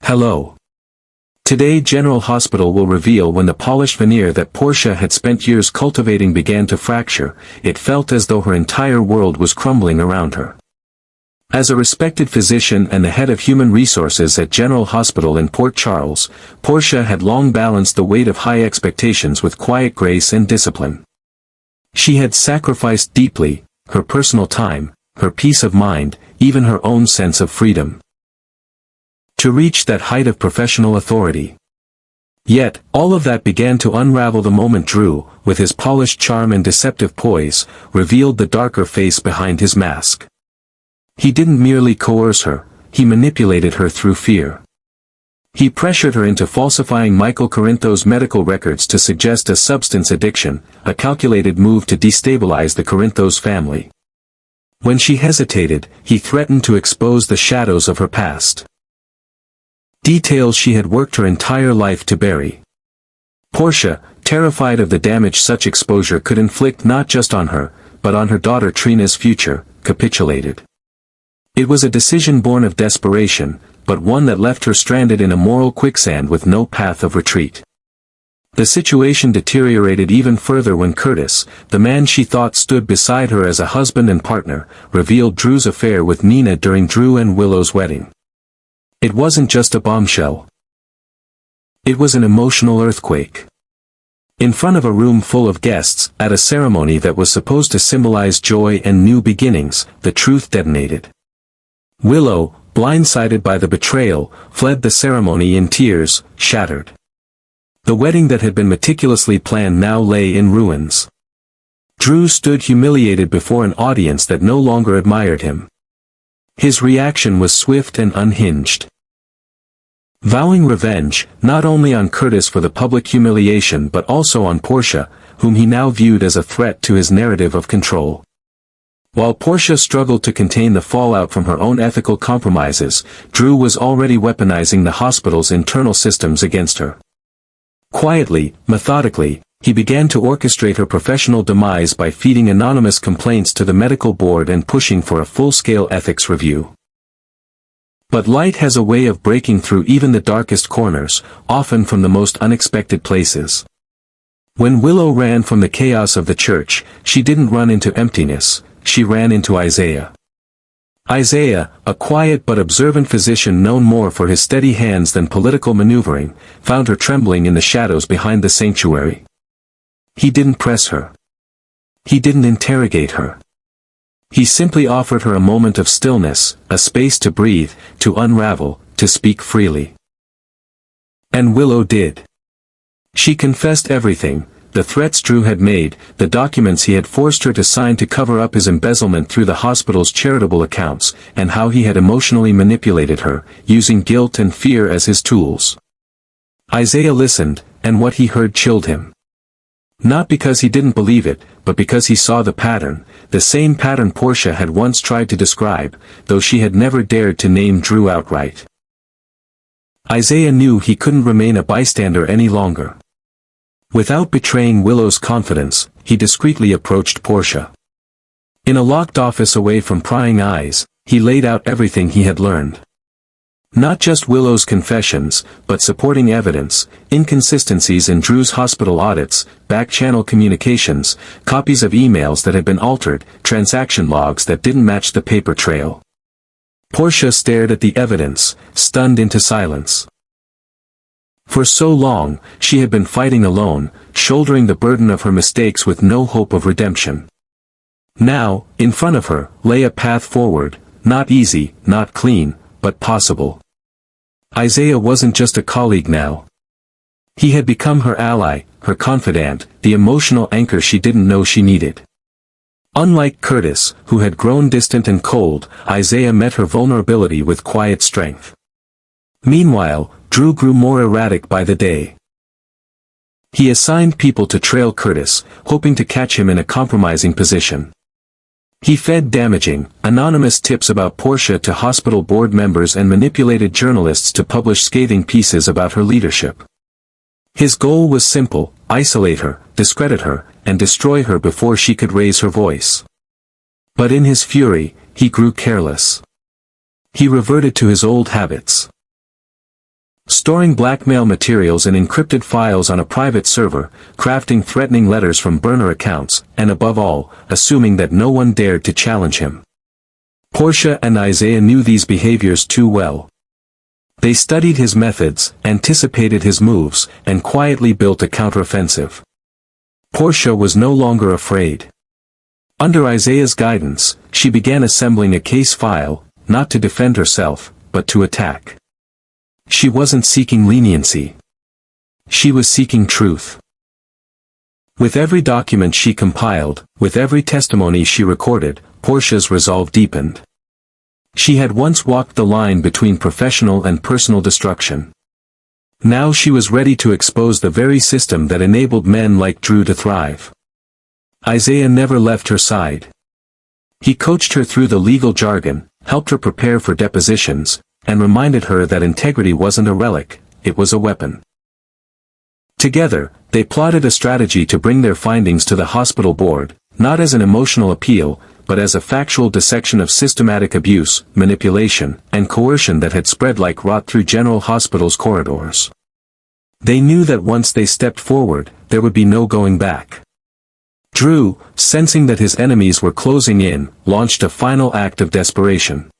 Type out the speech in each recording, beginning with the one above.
Hello. Today General Hospital will reveal when the polished veneer that Portia had spent years cultivating began to fracture. It felt as though her entire world was crumbling around her. As a respected physician and the head of human resources at General Hospital in Port Charles, Portia had long balanced the weight of high expectations with quiet grace and discipline. She had sacrificed deeply, her personal time, her peace of mind, even her own sense of freedom, to reach that height of professional authority. Yet, all of that began to unravel the moment Drew, with his polished charm and deceptive poise, revealed the darker face behind his mask. He didn't merely coerce her, he manipulated her through fear. He pressured her into falsifying Michael Corinthos' medical records to suggest a substance addiction, a calculated move to destabilize the Corinthos family. When she hesitated, he threatened to expose the shadows of her past. Details she had worked her entire life to bury. Portia, terrified of the damage such exposure could inflict not just on her, but on her daughter Trina's future, capitulated. It was a decision born of desperation, but one that left her stranded in a moral quicksand with no path of retreat. The situation deteriorated even further when Curtis, the man she thought stood beside her as a husband and partner, revealed Drew's affair with Nina during Drew and Willow's wedding. It wasn't just a bombshell. It was an emotional earthquake. In front of a room full of guests, at a ceremony that was supposed to symbolize joy and new beginnings, the truth detonated. Willow, blindsided by the betrayal, fled the ceremony in tears, shattered. The wedding that had been meticulously planned now lay in ruins. Drew stood humiliated before an audience that no longer admired him. His reaction was swift and unhinged. Vowing revenge, not only on Curtis for the public humiliation but also on Portia, whom he now viewed as a threat to his narrative of control. While Portia struggled to contain the fallout from her own ethical compromises, Drew was already weaponizing the hospital's internal systems against her. Quietly, methodically, he began to orchestrate her professional demise by feeding anonymous complaints to the medical board and pushing for a full-scale ethics review. But light has a way of breaking through even the darkest corners, often from the most unexpected places. When Willow ran from the chaos of the church, she didn't run into emptiness, she ran into Isaiah. Isaiah, a quiet but observant physician known more for his steady hands than political maneuvering, found her trembling in the shadows behind the sanctuary. He didn't press her. He didn't interrogate her. He simply offered her a moment of stillness, a space to breathe, to unravel, to speak freely. And Willow did. She confessed everything, the threats Drew had made, the documents he had forced her to sign to cover up his embezzlement through the hospital's charitable accounts, and how he had emotionally manipulated her, using guilt and fear as his tools. Isaiah listened, and what he heard chilled him. Not because he didn't believe it, but because he saw the pattern, the same pattern Portia had once tried to describe, though she had never dared to name Drew outright. Isaiah knew he couldn't remain a bystander any longer. Without betraying Willow's confidence, he discreetly approached Portia. In a locked office away from prying eyes, he laid out everything he had learned. Not just Willow's confessions, but supporting evidence, inconsistencies in Drew's hospital audits, back-channel communications, copies of emails that had been altered, transaction logs that didn't match the paper trail. Portia stared at the evidence, stunned into silence. For so long, she had been fighting alone, shouldering the burden of her mistakes with no hope of redemption. Now, in front of her, lay a path forward, not easy, not clean, but possible. Isaiah wasn't just a colleague now. He had become her ally, her confidant, the emotional anchor she didn't know she needed. Unlike Curtis, who had grown distant and cold, Isaiah met her vulnerability with quiet strength. Meanwhile, Drew grew more erratic by the day. He assigned people to trail Curtis, hoping to catch him in a compromising position. He fed damaging, anonymous tips about Portia to hospital board members and manipulated journalists to publish scathing pieces about her leadership. His goal was simple: isolate her, discredit her, and destroy her before she could raise her voice. But in his fury, he grew careless. He reverted to his old habits. storing blackmail materials and encrypted files on a private server, crafting threatening letters from burner accounts, and above all, assuming that no one dared to challenge him. Portia and Isaiah knew these behaviors too well. They studied his methods, anticipated his moves, and quietly built a counteroffensive. Portia was no longer afraid. Under Isaiah's guidance, she began assembling a case file, not to defend herself, but to attack. She wasn't seeking leniency. She was seeking truth. With every document she compiled, with every testimony she recorded, Portia's resolve deepened. She had once walked the line between professional and personal destruction. Now she was ready to expose the very system that enabled men like Drew to thrive. Isaiah never left her side. He coached her through the legal jargon, helped her prepare for depositions, and reminded her that integrity wasn't a relic, it was a weapon. Together, they plotted a strategy to bring their findings to the hospital board, not as an emotional appeal, but as a factual dissection of systematic abuse, manipulation, and coercion that had spread like rot through General Hospital's corridors. They knew that once they stepped forward, there would be no going back. Drew, sensing that his enemies were closing in, launched a final act of desperation.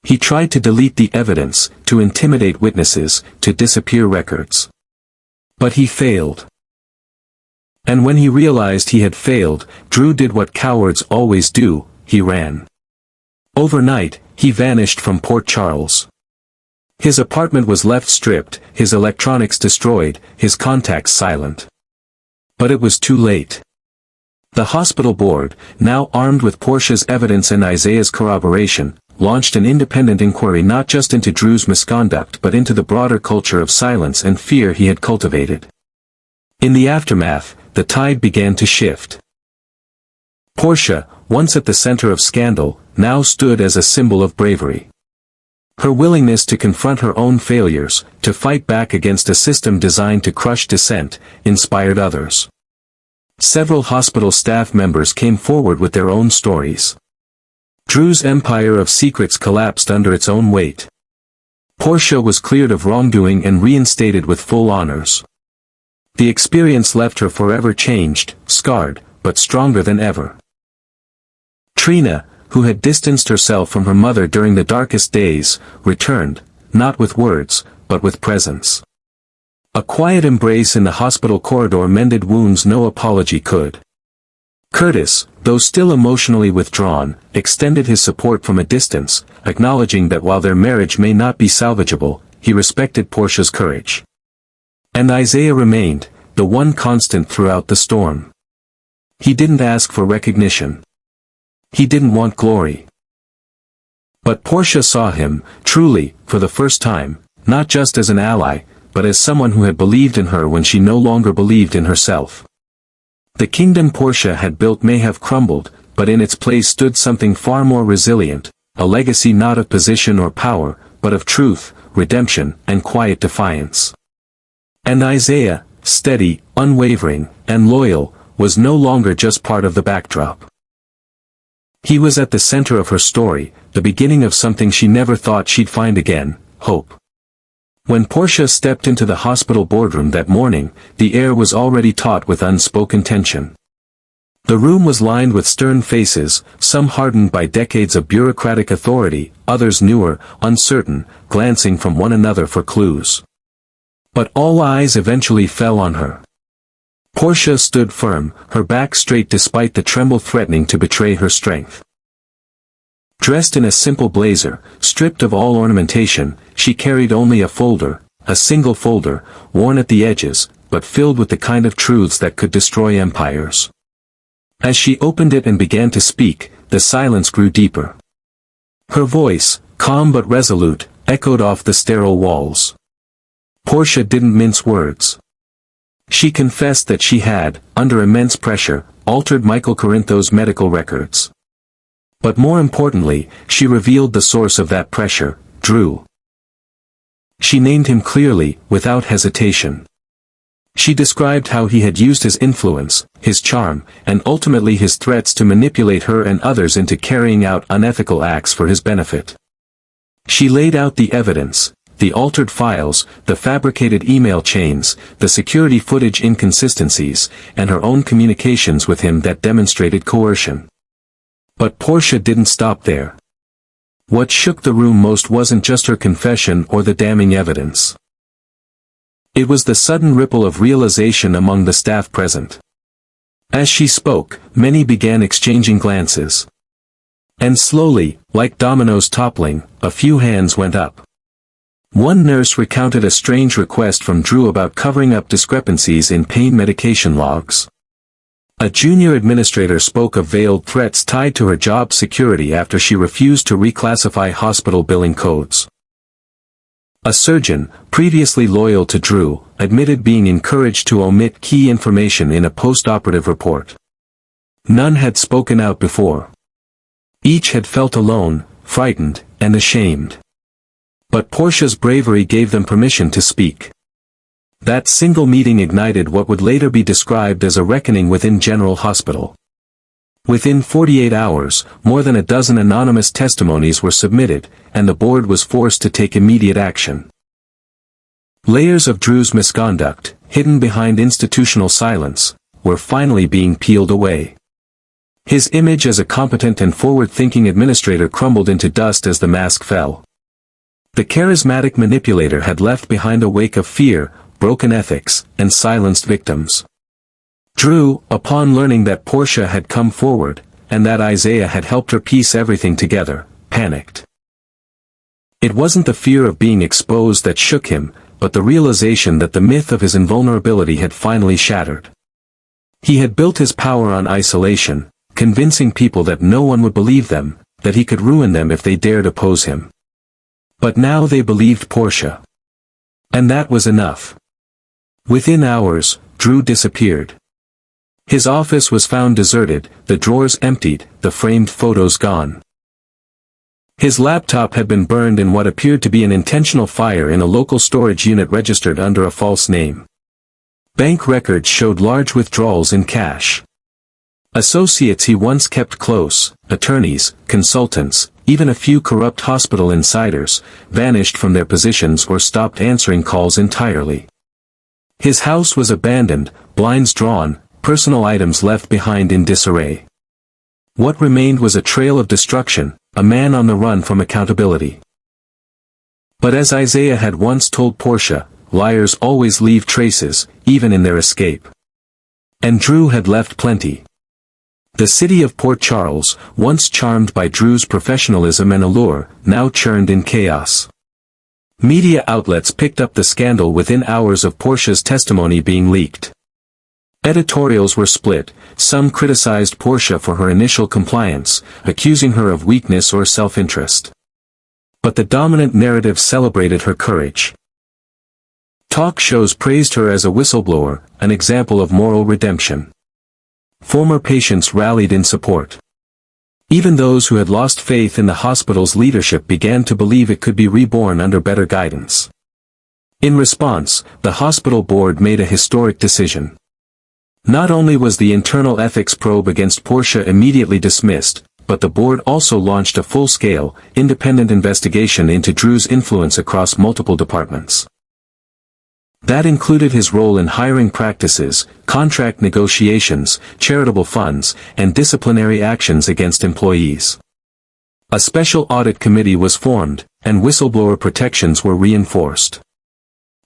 He tried to delete the evidence, to intimidate witnesses, to disappear records. But he failed. And when he realized he had failed, Drew did what cowards always do, he ran. Overnight, he vanished from Port Charles. His apartment was left stripped, his electronics destroyed, his contacts silent. But it was too late. The hospital board, now armed with Portia's evidence and Isaiah's corroboration, launched an independent inquiry not just into Drew's misconduct but into the broader culture of silence and fear he had cultivated. In the aftermath, the tide began to shift. Portia, once at the center of scandal, now stood as a symbol of bravery. Her willingness to confront her own failures, to fight back against a system designed to crush dissent, inspired others. Several hospital staff members came forward with their own stories. Drew's empire of secrets collapsed under its own weight. Portia was cleared of wrongdoing and reinstated with full honors. The experience left her forever changed, scarred, but stronger than ever. Trina, who had distanced herself from her mother during the darkest days, returned, not with words, but with presence. A quiet embrace in the hospital corridor mended wounds no apology could. Curtis, though still emotionally withdrawn, extended his support from a distance, acknowledging that while their marriage may not be salvageable, he respected Portia's courage. And Isaiah remained, the one constant throughout the storm. He didn't ask for recognition. He didn't want glory. But Portia saw him, truly, for the first time, not just as an ally, but as someone who had believed in her when she no longer believed in herself. The kingdom Portia had built may have crumbled, but in its place stood something far more resilient, a legacy not of position or power, but of truth, redemption, and quiet defiance. And Isaiah, steady, unwavering, and loyal, was no longer just part of the backdrop. He was at the center of her story, the beginning of something she never thought she'd find again, hope. When Portia stepped into the hospital boardroom that morning, the air was already taut with unspoken tension. The room was lined with stern faces, some hardened by decades of bureaucratic authority, others newer, uncertain, glancing from one another for clues. But all eyes eventually fell on her. Portia stood firm, her back straight despite the tremble threatening to betray her strength. Dressed in a simple blazer, stripped of all ornamentation, she carried only a single folder, worn at the edges, but filled with the kind of truths that could destroy empires. As she opened it and began to speak, the silence grew deeper. Her voice, calm but resolute, echoed off the sterile walls. Portia didn't mince words. She confessed that she had, under immense pressure, altered Michael Corinthos' medical records. But more importantly, she revealed the source of that pressure, Drew. She named him clearly, without hesitation. She described how he had used his influence, his charm, and ultimately his threats to manipulate her and others into carrying out unethical acts for his benefit. She laid out the evidence, the altered files, the fabricated email chains, the security footage inconsistencies, and her own communications with him that demonstrated coercion. But Portia didn't stop there. What shook the room most wasn't just her confession or the damning evidence. It was the sudden ripple of realization among the staff present. As she spoke, many began exchanging glances. And slowly, like dominoes toppling, a few hands went up. One nurse recounted a strange request from Drew about covering up discrepancies in pain medication logs. A junior administrator spoke of veiled threats tied to her job security after she refused to reclassify hospital billing codes. A surgeon, previously loyal to Drew, admitted being encouraged to omit key information in a post-operative report. None had spoken out before. Each had felt alone, frightened, and ashamed. But Portia's bravery gave them permission to speak. That single meeting ignited what would later be described as a reckoning within General Hospital. Within 48 hours, more than a dozen anonymous testimonies were submitted, and the board was forced to take immediate action. Layers of Drew's misconduct, hidden behind institutional silence, were finally being peeled away. His image as a competent and forward-thinking administrator crumbled into dust as the mask fell. The charismatic manipulator had left behind a wake of fear, broken ethics, and silenced victims. Drew, upon learning that Portia had come forward, and that Isaiah had helped her piece everything together, panicked. It wasn't the fear of being exposed that shook him, but the realization that the myth of his invulnerability had finally shattered. He had built his power on isolation, convincing people that no one would believe them, that he could ruin them if they dared oppose him. But now they believed Portia. And that was enough. Within hours, Drew disappeared. His office was found deserted, the drawers emptied, the framed photos gone. His laptop had been burned in what appeared to be an intentional fire in a local storage unit registered under a false name. Bank records showed large withdrawals in cash. Associates he once kept close, attorneys, consultants, even a few corrupt hospital insiders, vanished from their positions or stopped answering calls entirely. His house was abandoned, blinds drawn, personal items left behind in disarray. What remained was a trail of destruction, a man on the run from accountability. But as Isaiah had once told Portia, liars always leave traces, even in their escape. And Drew had left plenty. The city of Port Charles, once charmed by Drew's professionalism and allure, now churned in chaos. Media outlets picked up the scandal within hours of Portia's testimony being leaked. Editorials were split, some criticized Portia for her initial compliance, accusing her of weakness or self-interest. But the dominant narrative celebrated her courage. Talk shows praised her as a whistleblower, an example of moral redemption. Former patients rallied in support. Even those who had lost faith in the hospital's leadership began to believe it could be reborn under better guidance. In response, the hospital board made a historic decision. Not only was the internal ethics probe against Portia immediately dismissed, but the board also launched a full-scale, independent investigation into Drew's influence across multiple departments. That included his role in hiring practices, contract negotiations, charitable funds, and disciplinary actions against employees. A special audit committee was formed, and whistleblower protections were reinforced.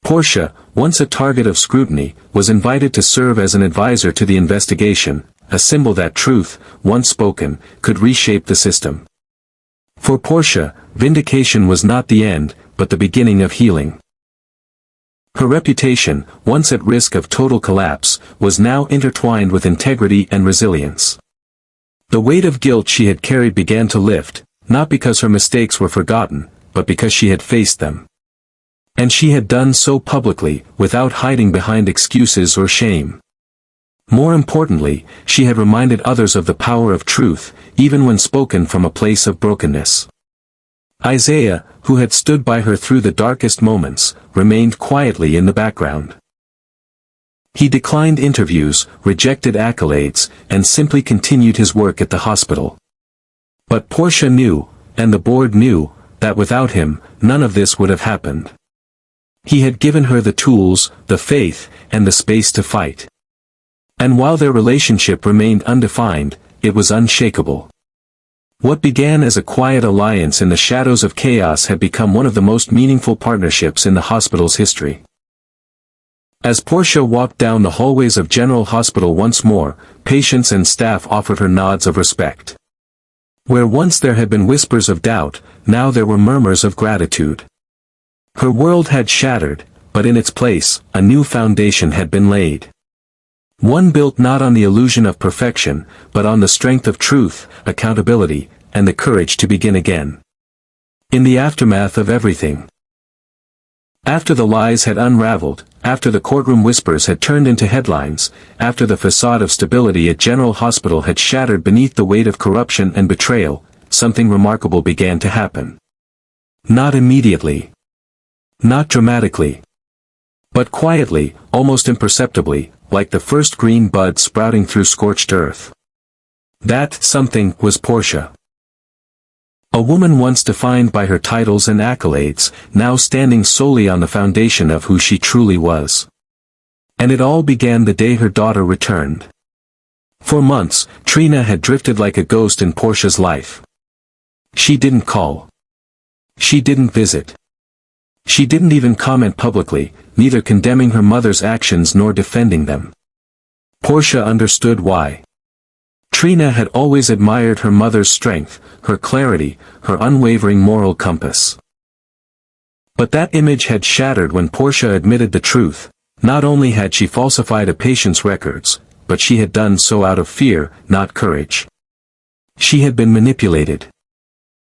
Portia, once a target of scrutiny, was invited to serve as an advisor to the investigation, a symbol that truth, once spoken, could reshape the system. For Portia, vindication was not the end, but the beginning of healing. Her reputation, once at risk of total collapse, was now intertwined with integrity and resilience. The weight of guilt she had carried began to lift, not because her mistakes were forgotten, but because she had faced them. And she had done so publicly, without hiding behind excuses or shame. More importantly, she had reminded others of the power of truth, even when spoken from a place of brokenness. Isaiah, who had stood by her through the darkest moments, remained quietly in the background. He declined interviews, rejected accolades, and simply continued his work at the hospital. But Portia knew, and the board knew, that without him, none of this would have happened. He had given her the tools, the faith, and the space to fight. And while their relationship remained undefined, it was unshakable. What began as a quiet alliance in the shadows of chaos had become one of the most meaningful partnerships in the hospital's history. As Portia walked down the hallways of General Hospital once more, patients and staff offered her nods of respect. Where once there had been whispers of doubt, now there were murmurs of gratitude. Her world had shattered, but in its place, a new foundation had been laid. One built not on the illusion of perfection, but on the strength of truth, accountability, and the courage to begin again. In the aftermath of everything. After the lies had unraveled, after the courtroom whispers had turned into headlines, after the facade of stability at General Hospital had shattered beneath the weight of corruption and betrayal, something remarkable began to happen. Not immediately. Not dramatically. But quietly, almost imperceptibly, like the first green bud sprouting through scorched earth. That something was Portia. A woman once defined by her titles and accolades, now standing solely on the foundation of who she truly was. And it all began the day her daughter returned. For months, Trina had drifted like a ghost in Portia's life. She didn't call. She didn't visit. She didn't even comment publicly, neither condemning her mother's actions nor defending them. Portia understood why. Trina had always admired her mother's strength, her clarity, her unwavering moral compass. But that image had shattered when Portia admitted the truth. Not only had she falsified a patient's records, but she had done so out of fear, not courage. She had been manipulated.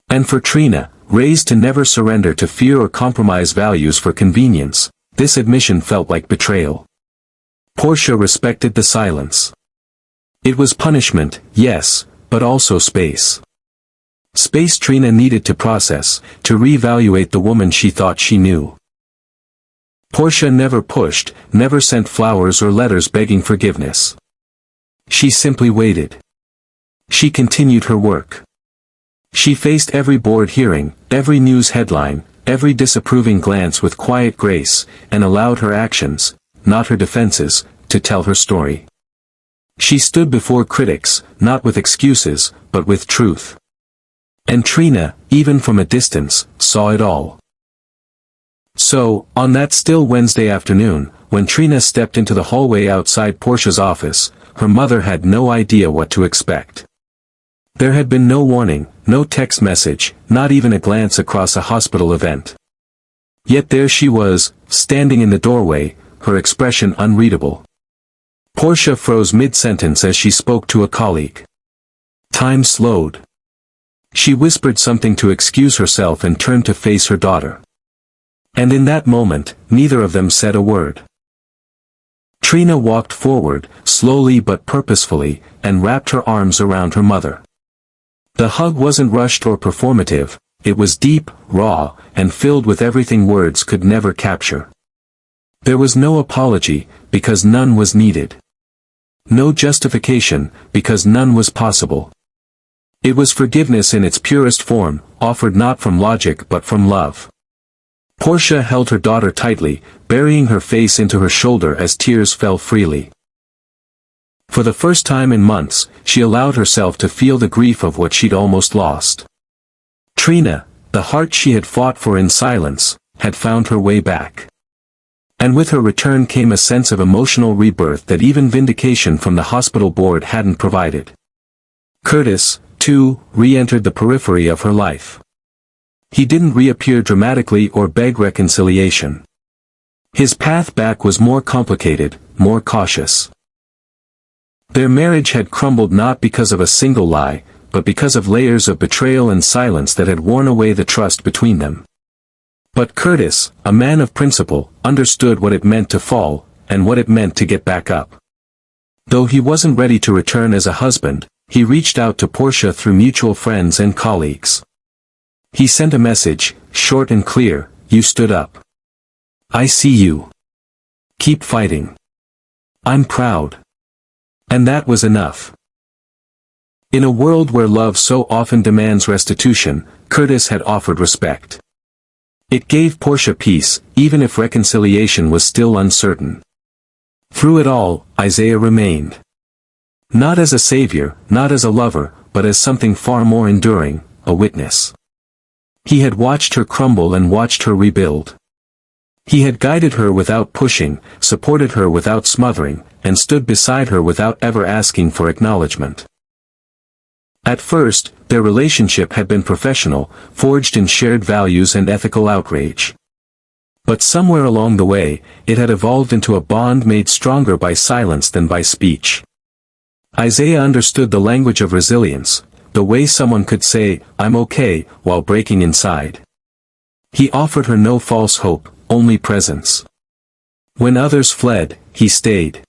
And for Trina, raised to never surrender to fear or compromise values for convenience, this admission felt like betrayal. Portia respected the silence. It was punishment, yes, but also space. Space Trina needed to process, to reevaluate the woman she thought she knew. Portia never pushed, never sent flowers or letters begging forgiveness. She simply waited. She continued her work. She faced every board hearing, every news headline, every disapproving glance with quiet grace, and allowed her actions, not her defenses, to tell her story. She stood before critics, not with excuses, but with truth. And Trina, even from a distance, saw it all. So, on that still Wednesday afternoon, when Trina stepped into the hallway outside Portia's office, her mother had no idea what to expect. There had been no warning, no text message, not even a glance across a hospital event. Yet there she was, standing in the doorway, her expression unreadable. Portia froze mid-sentence as she spoke to a colleague. Time slowed. She whispered something to excuse herself and turned to face her daughter. And in that moment, neither of them said a word. Trina walked forward, slowly but purposefully, and wrapped her arms around her mother. The hug wasn't rushed or performative, it was deep, raw, and filled with everything words could never capture. There was no apology, because none was needed. No justification, because none was possible. It was forgiveness in its purest form, offered not from logic but from love. Portia held her daughter tightly, burying her face into her shoulder as tears fell freely. For the first time in months, she allowed herself to feel the grief of what she'd almost lost. Trina, the heart she had fought for in silence, had found her way back. And with her return came a sense of emotional rebirth that even vindication from the hospital board hadn't provided. Curtis, too, re-entered the periphery of her life. He didn't reappear dramatically or beg reconciliation. His path back was more complicated, more cautious. Their marriage had crumbled not because of a single lie, but because of layers of betrayal and silence that had worn away the trust between them. But Curtis, a man of principle, understood what it meant to fall, and what it meant to get back up. Though he wasn't ready to return as a husband, he reached out to Portia through mutual friends and colleagues. He sent a message, short and clear: "You stood up. I see you. Keep fighting. I'm proud." And that was enough. In a world where love so often demands restitution, Curtis had offered respect. It gave Portia peace, even if reconciliation was still uncertain. Through it all, Isaiah remained. Not as a savior, not as a lover, but as something far more enduring, a witness. He had watched her crumble and watched her rebuild. He had guided her without pushing, supported her without smothering, and stood beside her without ever asking for acknowledgement. At first, their relationship had been professional, forged in shared values and ethical outrage. But somewhere along the way, it had evolved into a bond made stronger by silence than by speech. Isaiah understood the language of resilience, the way someone could say, "I'm okay," while breaking inside. He offered her no false hope, only presence. When others fled, he stayed.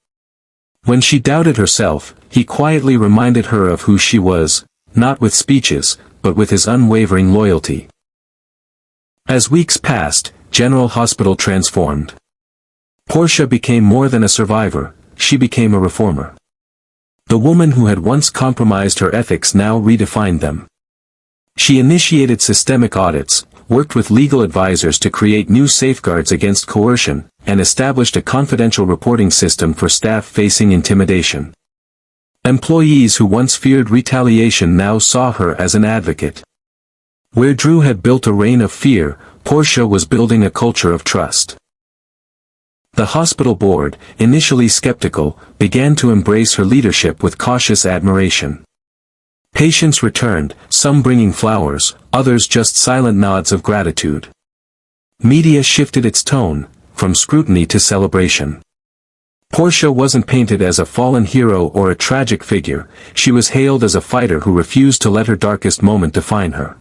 When she doubted herself, he quietly reminded her of who she was, not with speeches, but with his unwavering loyalty. As weeks passed, General Hospital transformed. Portia became more than a survivor, she became a reformer. The woman who had once compromised her ethics now redefined them. She initiated systemic audits, worked with legal advisors to create new safeguards against coercion, and established a confidential reporting system for staff facing intimidation. Employees who once feared retaliation now saw her as an advocate. Where Drew had built a reign of fear, Portia was building a culture of trust. The hospital board, initially skeptical, began to embrace her leadership with cautious admiration. Patients returned, some bringing flowers, others just silent nods of gratitude. Media shifted its tone, from scrutiny to celebration. Portia wasn't painted as a fallen hero or a tragic figure, she was hailed as a fighter who refused to let her darkest moment define her.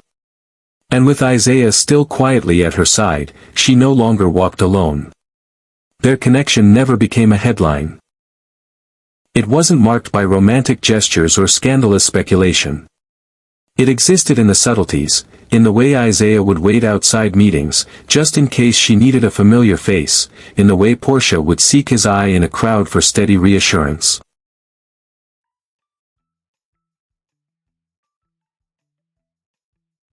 And with Isaiah still quietly at her side, she no longer walked alone. Their connection never became a headline. It wasn't marked by romantic gestures or scandalous speculation. It existed in the subtleties, in the way Isaiah would wait outside meetings, just in case she needed a familiar face, in the way Portia would seek his eye in a crowd for steady reassurance.